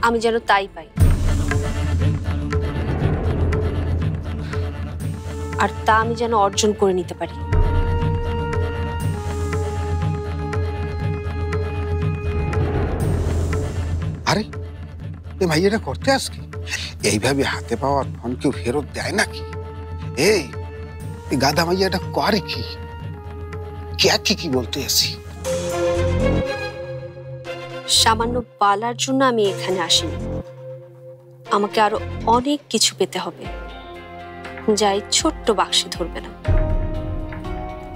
আমি যেন তাই পাই, আর তা আমি যেন অর্জন করে নিতে পারি। আরে এ ভাইয়াটা করতে আজকে এইভাবে হাতে পাওয়া ধন কেউ ফেরত দেয় নাকি? এই গাধা ভাইয়াটা করে কি? কি বলতে আসি? সামান্য পালার জন্য আমি এখানে আসিনি। আমাকে আরো অনেক কিছু পেতে হবে, যা এই ছোট্ট বাক্সে ধরবে না।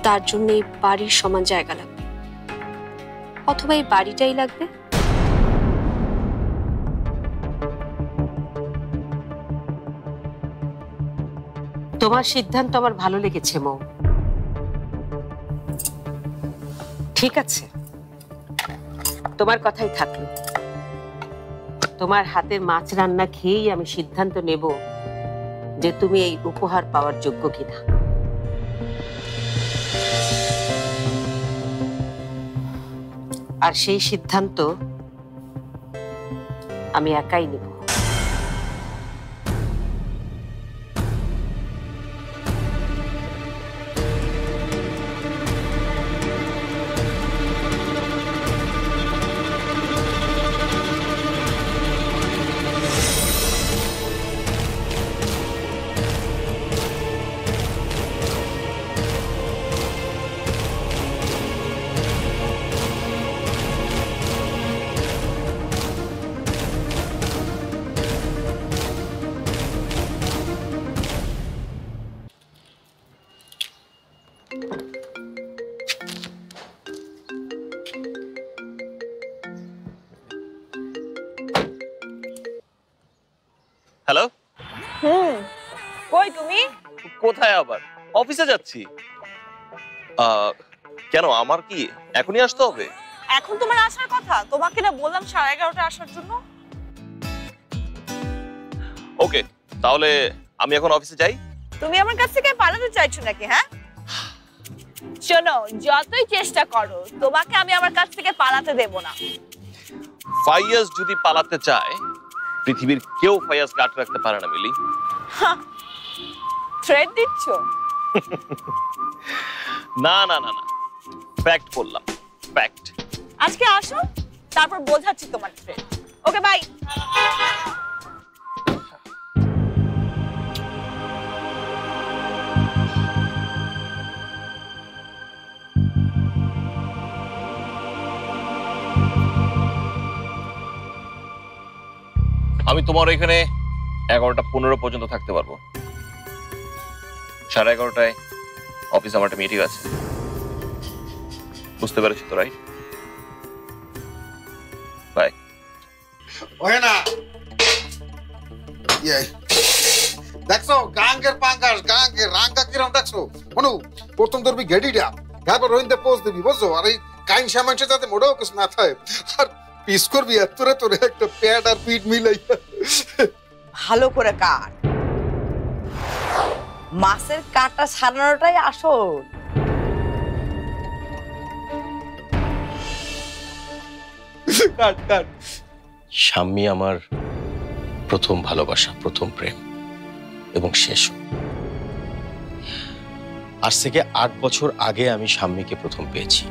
তার জন্য এই বাড়ির সমান জায়গা লাগবে, অথবা এই বাড়িটাই লাগবে। তোমার সিদ্ধান্ত আমার ভালো লেগেছে মৌ। ঠিক আছে, তোমার কথাই থাকলো। তোমার হাতের মাছ রান্না খেয়েই আমি সিদ্ধান্ত নেব যে তুমি এই উপহার পাওয়ার যোগ্য কিনা। আর সেই সিদ্ধান্ত আমি একাই নেব। হ্যালো। কই তুমি? কোথায় আবার? অফিসে যাচ্ছি। কেন, আমার কি এখনই আসতে হবে? এখন তোমার আসার কথা? তোমাকে না বললাম 11:30টায় আসার জন্য। ওকে, তাহলে আমি এখন অফিসে যাই। তুমি আমার কাছ থেকে পালাতে চাইছো নাকি? হ্যাঁ শোনো, যতই চেষ্টা করো তোমাকে আমি আমার কাছ থেকে পালাতে দেব না। ফাইয়াজ যদি পালাতে চায়, পৃথিবীর কেউ ফাইয়াজকে আটকে রাখতে পারে না মিলি। থ্রেট দিচ্ছ? না না না না, ফ্যাক্ট বললাম, ফ্যাক্ট। আজকে আসো, তারপর বোঝাচ্ছি তোমার থ্রেট। Okay bye. আমি তোমার এখানে 11:15 পর্যন্ত থাকতে পারবো। 11:30টায় অফিস আমার একটা মিটিং আছে। বুঝতে পেরেছি তো, রাইট? বাই। ওহে না দেখছো গাঙ্গের পাঙ্গাস, গাঙ্গের রাঙ্গা কিরম দেখছো? মনু প্রথম ধরবি গেডিটা, তারপর রোহিনতে পোস্ট দিবি, বুঝছো? আর এই কাইন সামানসে যাতে মোটেও কিছু না থাকে। আর পিস করবি এতরে তোরে একটা প্যাড আর পিঠ মিলাই। ভালো করে কাট, মাছের কাঁটা ছাড়ানোটাই আসল। কাট কাট। শাম্মী আমার প্রথম ভালোবাসা, প্রথম প্রেম এবং শেষও। আজ থেকে 8 বছর আগে আমি শাম্মীকে প্রথম পেয়েছি।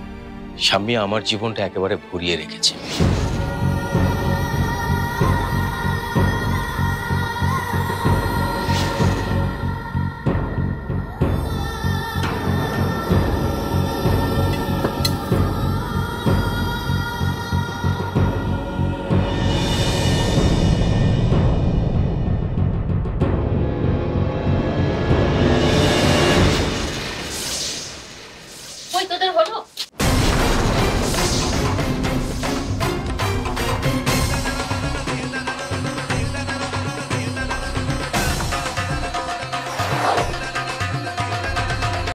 শাম্মী আমার জীবনটা একেবারে ভরিয়ে রেখেছে।